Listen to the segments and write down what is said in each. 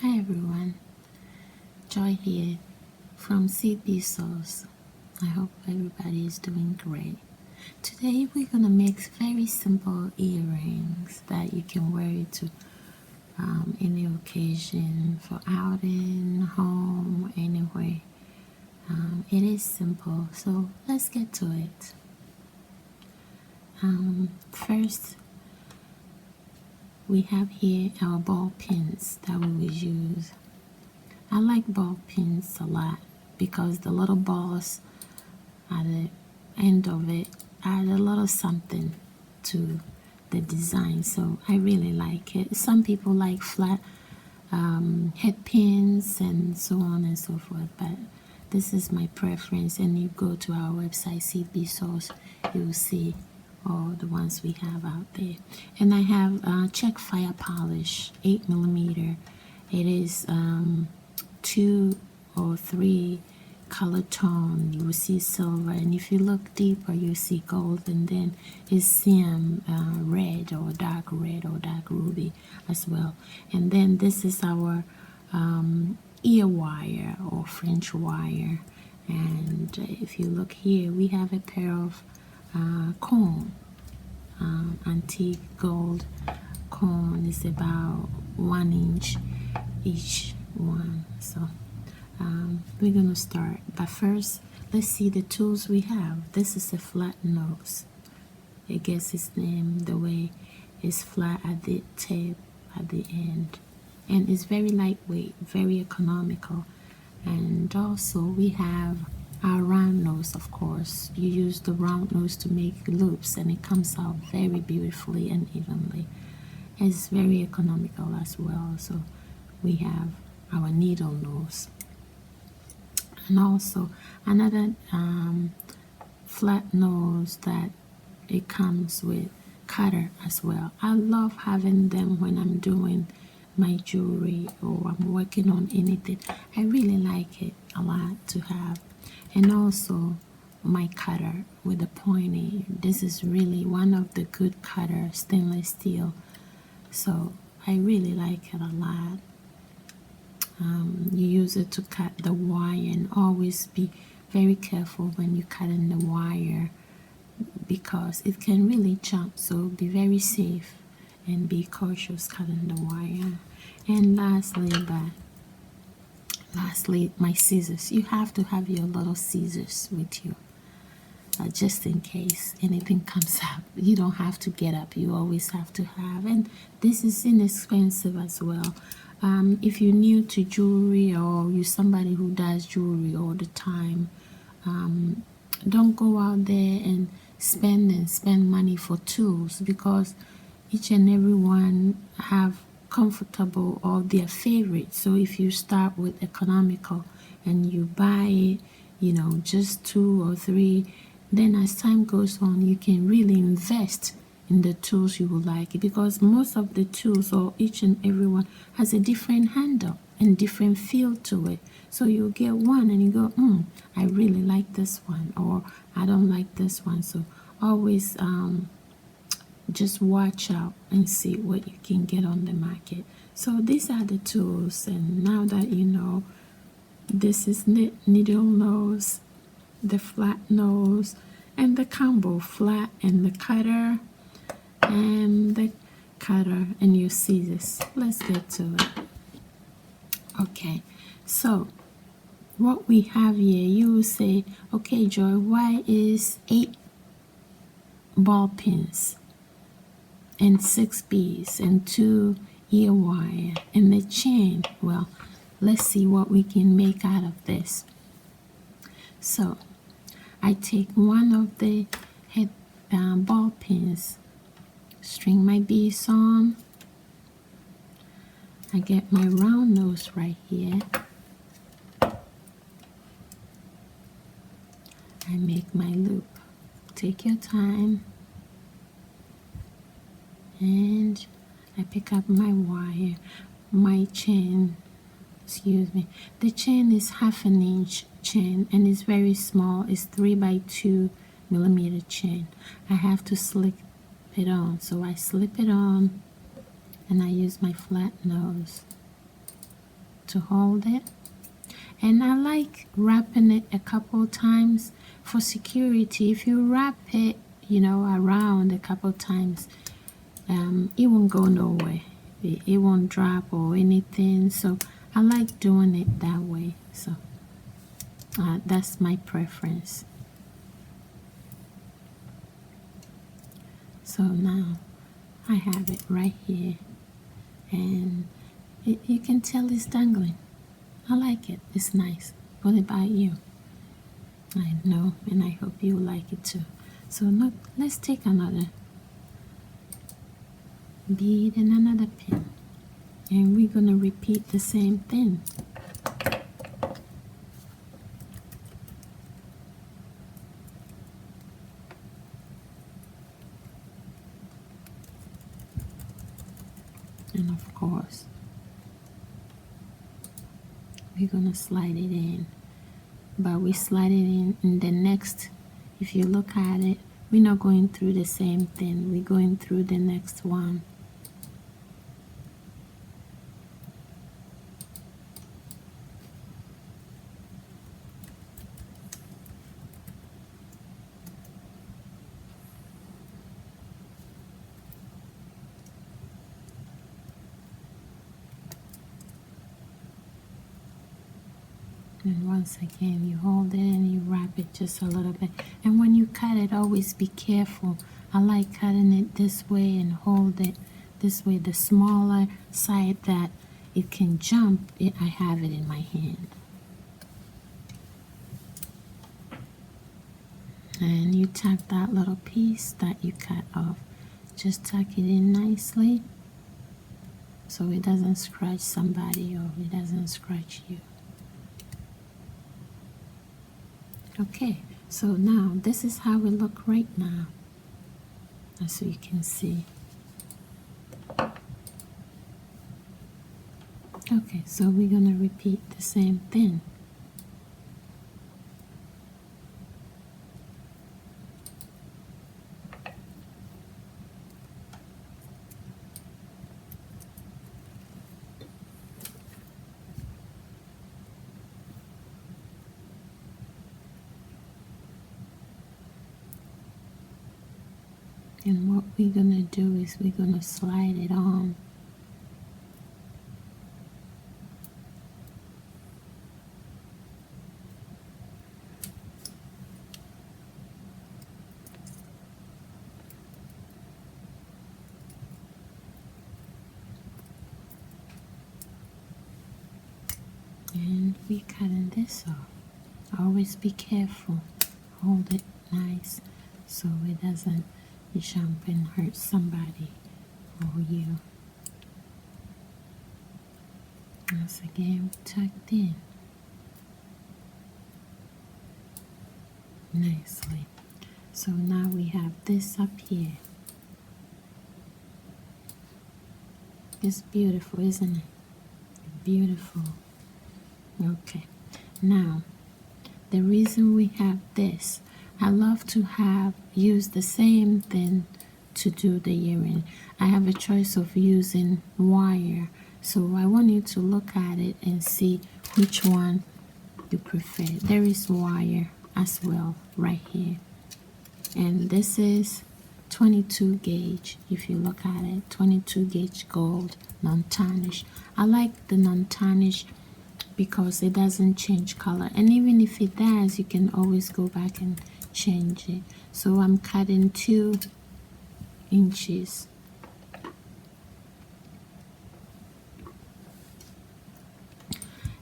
Hi everyone, Joy here from CB Sauce. I hope everybody is doing great. Today we're gonna make very simple earrings that you can wear to any occasion, for outing, home, anywhere. It is simple, so let's get to it. First, we have here our ball pins that we will use. I like ball pins a lot because the little balls at the end of it add a little something to the design, so I really like it. Some people like flat head pins and so on and so forth, but this is my preference. And you go to our website CB Sauce, you'll see all the ones we have out there. And I have check fire polish 8mm. It is 2 or 3 color tone. You will see silver, and if you look deeper you see gold, and then it's cyan red or dark ruby as well. And then this is our ear wire or French wire, and if you look here we have a pair of comb, antique gold comb. Is about 1 inch each one. So we're gonna start, but first let's see the tools we have. This is a flat nose. It gets its name the way it's flat at the tip at the end, and it's very lightweight, very economical. And also we have our round nose. Of course, you use the round nose to make loops, and it comes out very beautifully and evenly. It's very economical as well. So we have our needle nose, and also another flat nose that it comes with cutter as well. I love having them when I'm doing my jewelry or I'm working on anything. I really like it a lot to have. And also my cutter with the pointy. This is really one of the good cutter, stainless steel, so I really like it a lot. You use it to cut the wire, and always be very careful when you're cutting the wire because it can really jump, so be very safe and be cautious cutting the wire. And lastly, my scissors. You have to have your little scissors with you, just in case anything comes up. You don't have to get up, you always have to have. And this is inexpensive as well. If you're new to jewelry, or you're somebody who does jewelry all the time, don't go out there and spend money for tools, because each and every one have comfortable or their favorite. So if you start with economical and you buy it, you know, just 2 or 3, then as time goes on you can really invest in the tools you would like, because most of the tools, or each and every one, has a different handle and different feel to it. So you get one and you go, I really like this one, or I don't like this one. So always just watch out and see what you can get on the market. So these are the tools, and now that you know, this is needle nose, the flat nose, and the combo flat, and the cutter, and the cutter, and your scissors. Let's get to it. Okay, so what we have here, you will say, okay Joy, why is 8 ball pins and 6 beads and 2 ear wire and the chain? Well, let's see what we can make out of this. So I take one of the head ball pins, string my beads on. I get my round nose right here. I make my loop. Take your time. And I pick up my wire, my chain, excuse me. The chain is 1/2 inch chain, and it's very small. It's 3 by 2mm chain. I have to slip it on, so I slip it on and I use my flat nose to hold it. And I like wrapping it a couple times for security. If you wrap it, you know, around a couple times, it won't go nowhere. It won't drop or anything. So I like doing it that way. So that's my preference. So now I have it right here, and you can tell it's dangling. I like it. It's nice. What about you? I know, and I hope you like it too. So look, let's take another bead and another pin, and we're gonna repeat the same thing. And of course, we're gonna slide it in, but we slide it in the next. If you look at it, we're not going through the same thing. We're going through the next one. And once again, you hold it and you wrap it just a little bit. And when you cut it, always be careful. I like cutting it this way and hold it this way. The smaller side that it can jump, I have it in my hand. And you tuck that little piece that you cut off. Just tuck it in nicely so it doesn't scratch somebody or it doesn't scratch you. Okay, so now this is how we look right now, as you can see. Okay, so we're gonna repeat the same thing. And what we're gonna do is we're gonna slide it on. And we're cutting this off. Always be careful. Hold it nice so it doesn't jump and hurt somebody or you. Once again, tucked in nicely. So now we have this up here. It's beautiful, isn't it? Beautiful. Okay, now the reason we have this, I love to use the same thing to do the earring. I have a choice of using wire, so I want you to look at it and see which one you prefer. There is wire as well right here, and this is 22 gauge. If you look at it, 22 gauge gold, non-tarnish. I like the non-tarnish because it doesn't change color, and even if it does, you can always go back and change it. So I'm cutting 2 inches.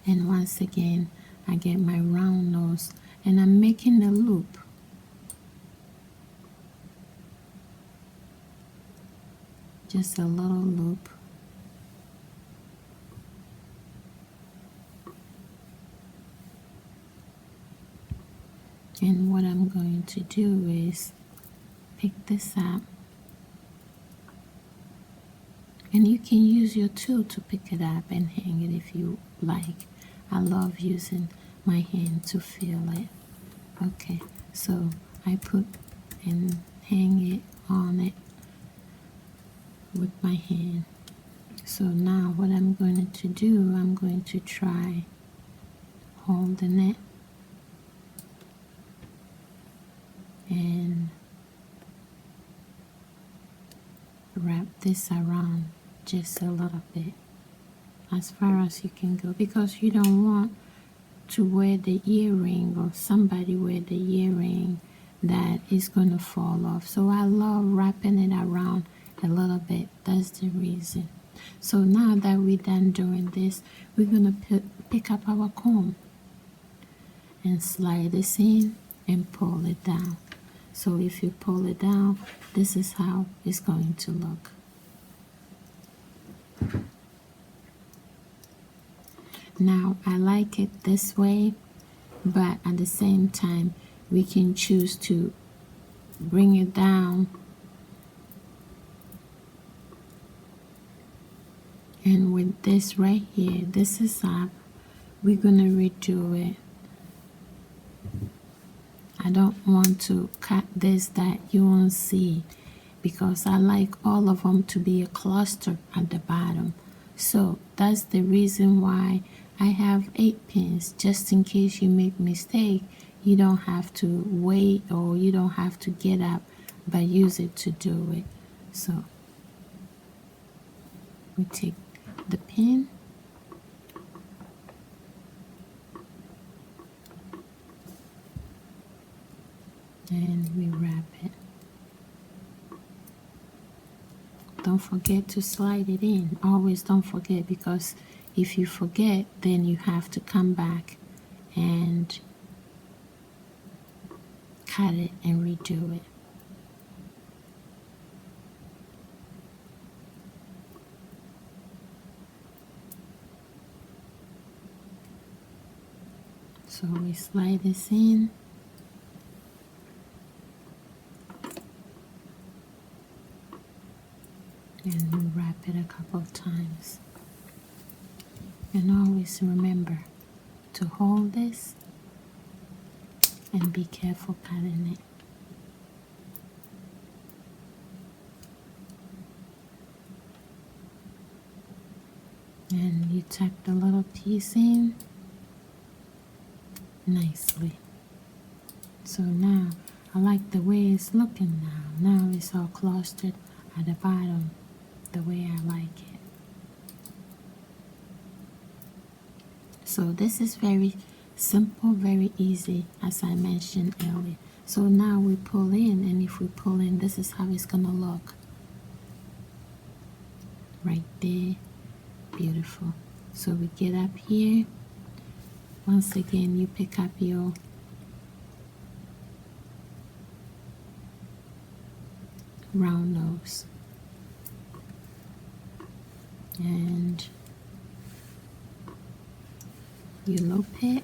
And once again, I get my round nose and I'm making a loop. Just a little loop. And what I'm going to do is pick this up, and you can use your tool to pick it up and hang it if you like. I love using my hand to feel it. Okay, so I put and hang it on it with my hand. So now what I'm going to do, I'm going to try holding it and wrap this around just a little bit, as far as you can go, because you don't want to wear the earring or somebody wear the earring that is going to fall off. So I love wrapping it around a little bit. That's the reason. So now that we're done doing this, we're going to pick up our comb and slide this in and pull it down. So if you pull it down, this is how it's going to look. Now I like it this way, but at the same time we can choose to bring it down and with this right here, this is up, we're gonna redo it. I don't want to cut this that you won't see because I like all of them to be a cluster at the bottom. So that's the reason why I have 8 pins, just in case you make mistake. You don't have to wait or you don't have to get up, but use it to do it. So we take the pin and we wrap it. Don't forget to slide it in. Always don't forget, because if you forget, then you have to come back and cut it and redo it. So we slide this in. And we wrap it a couple of times. And always remember to hold this and be careful cutting it. And you tuck the little piece in nicely. So now I like the way it's looking now. Now it's all clustered at the bottom the way I like it. So this is very simple, very easy, as I mentioned earlier. So now we pull in, and if we pull in, this is how it's gonna look. Right there, beautiful. So we get up here. Once again, you pick up your round nose. And you loop it.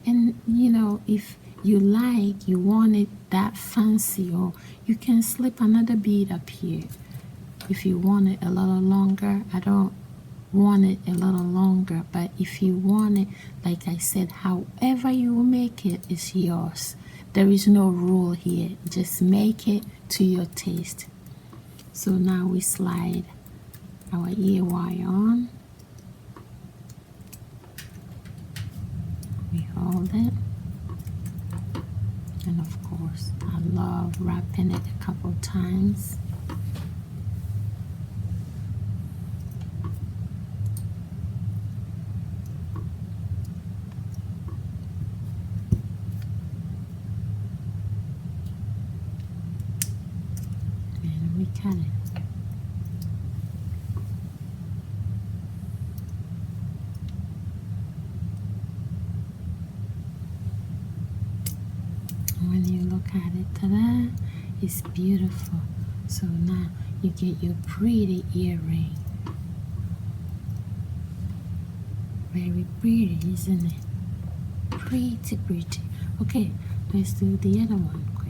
And you know, if you like, you want it that fancy, or you can slip another bead up here. If you want it a little longer, I don't want it a little longer, but if you want it, like I said, however you make it is yours. There is no rule here. Just make it to your taste. So now we slide our ear wire on. We hold it. And of course, I love wrapping it a couple times. And we cut it. When you look at it, ta-da, it's beautiful. So now you get your pretty earring. Very pretty, isn't it? Pretty, pretty. Okay, let's do the other one quick.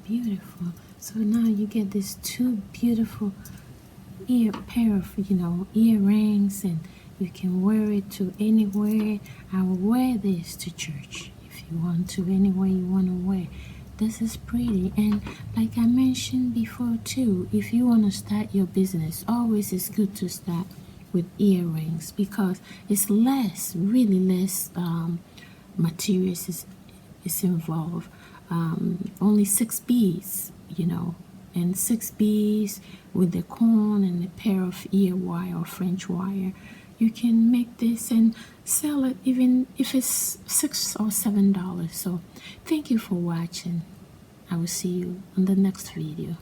beautiful. So now you get these two beautiful pair of earrings, and you can wear it to anywhere. I will wear this to church if you want to, anywhere you want to wear. This is pretty. And like I mentioned before too, if you want to start your business, always it's good to start with earrings, because it's less, really less materials is involved. Only 6 beads, and 6 beads with the corn and a pair of ear wire or French wire. You can make this and sell it even if it's $6 or $7. So thank you for watching. I will see you on the next video.